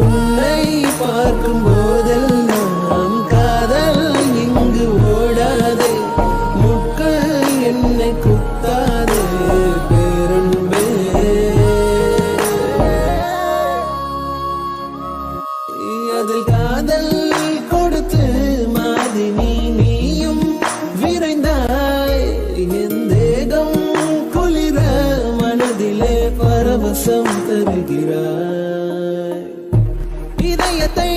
உன்னை பார்க்கும் போதெல்லாம் காதல் இங்கு ஓடாதே, முட்கள் என்னை குத்தாதே பேரன்பே. அதில் காதல் கொடுத்து மாதினி நீயும் விரைந்தாய், என் தேகம் குளிர மனதிலே பரவசம் தருகிறாய். இதயத்தை